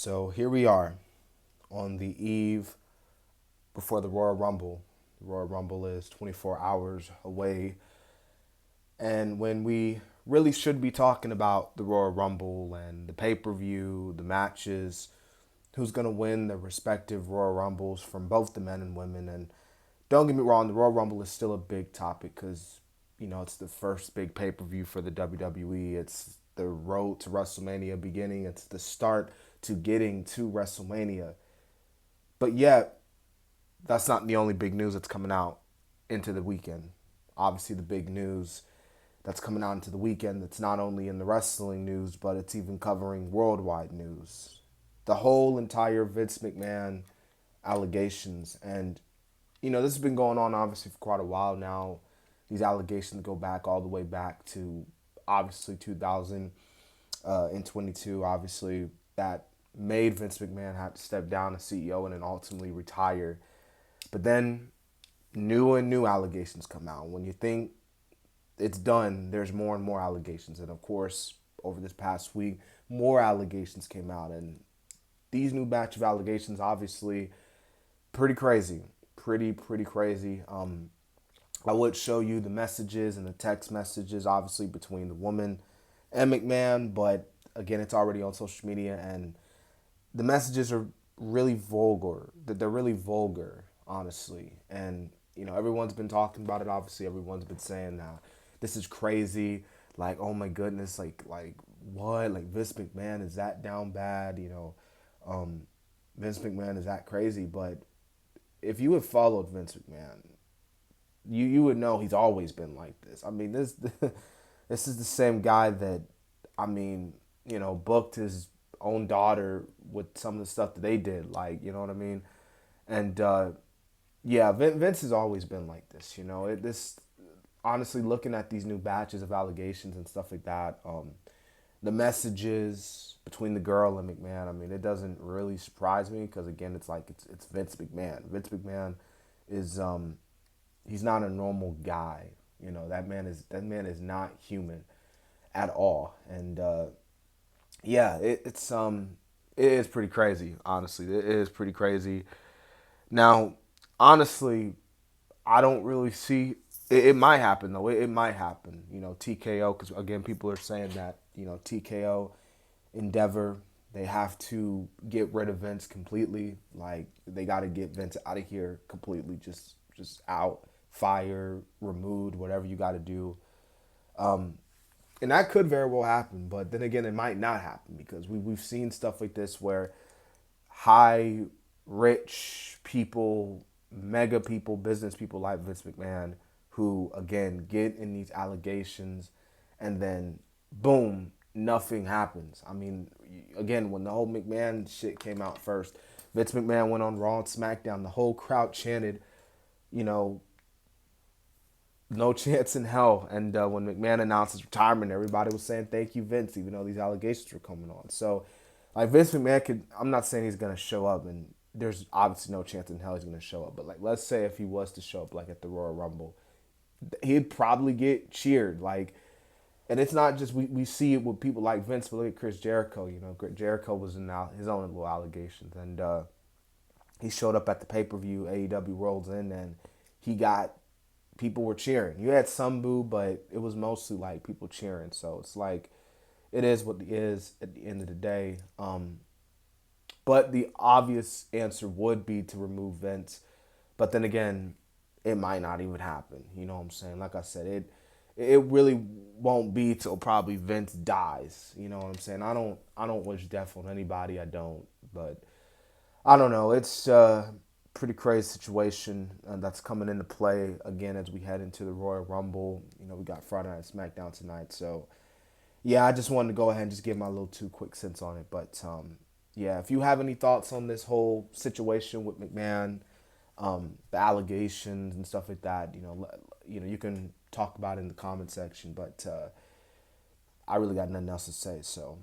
So here we are on the eve before the Royal Rumble. The Royal Rumble is 24 hours away. And when we really should be talking about the Royal Rumble and the pay per view, the matches, who's going to win the respective Royal Rumbles from both the men and women. And don't get me wrong, the Royal Rumble is still a big topic because, it's the first big pay per view for the WWE. It's the road to WrestleMania beginning, it's the start to getting to WrestleMania. But yet, that's not the only big news that's coming out into the weekend. Obviously, the big news that's coming out into the weekend that's not only in the wrestling news, but it's even covering worldwide news. The whole entire Vince McMahon allegations. And, this has been going on obviously for quite a while now. These allegations go back all the way back to obviously 2022. Obviously, that made Vince McMahon have to step down as CEO and then ultimately retire. But then new allegations come out. When you think it's done, there's more and more allegations. And of course, over this past week, more allegations came out. And these new batch of allegations, obviously, pretty crazy. Pretty crazy. I would show you the messages and the text messages, obviously, between the woman and McMahon. But again, it's already on social media. And the messages are really vulgar. They're really vulgar, honestly. And, everyone's been talking about it. Obviously, everyone's been saying that this is crazy. Like, oh my goodness, like what? Like Vince McMahon is that down bad? Vince McMahon is that crazy? But if you have followed Vince McMahon, you would know he's always been like this. I mean, this is the same guy that, booked his own daughter with some of the stuff that they did. Like, you know what I mean? And yeah, Vince has always been like this. This honestly, looking at these new batches of allegations and stuff like that, the messages between the girl and McMahon, it doesn't really surprise me because again, it's Vince McMahon. Vince McMahon is he's not a normal guy. That man is not human at all. And yeah, it is pretty crazy. Honestly, it is pretty crazy. Now, honestly, I don't really see it might happen though. It might happen. TKO, because again, people are saying that TKO, Endeavor, they have to get rid of Vince completely. Like they got to get Vince out of here completely, just out, fire, removed, whatever you got to do. And that could very well happen, but then again, it might not happen because we've seen stuff like this where high, rich people, mega people, business people like Vince McMahon, who again get in these allegations, and then boom, nothing happens. Again, when the whole McMahon shit came out first, Vince McMahon went on Raw and SmackDown. The whole crowd chanted, you know, no chance in hell. And when McMahon announced his retirement, everybody was saying thank you, Vince, even though these allegations were coming on. So, like Vince McMahon could, I'm not saying he's gonna show up, and there's obviously no chance in hell he's gonna show up. But like, let's say if he was to show up, like at the Royal Rumble, he'd probably get cheered. Like, and it's not just we see it with people like Vince, but look at Chris Jericho. Jericho was in his own little allegations, and he showed up at the pay per view AEW Worlds End, and he got people were cheering. You had some boo, but it was mostly like people cheering. So it's like it is what it is at the end of the day. But the obvious answer would be to remove Vince. But then again, it might not even happen. You know what I'm saying? Like I said, it really won't be till probably Vince dies. You know what I'm saying? I don't wish death on anybody. I don't. But I don't know. It's a pretty crazy situation that's coming into play again as we head into the Royal Rumble. We got Friday Night SmackDown tonight. So yeah, I just wanted to go ahead and just give my little two quick cents on it. But yeah, if you have any thoughts on this whole situation with McMahon, the allegations and stuff like that, you can talk about it in the comment section. But I really got nothing else to say. So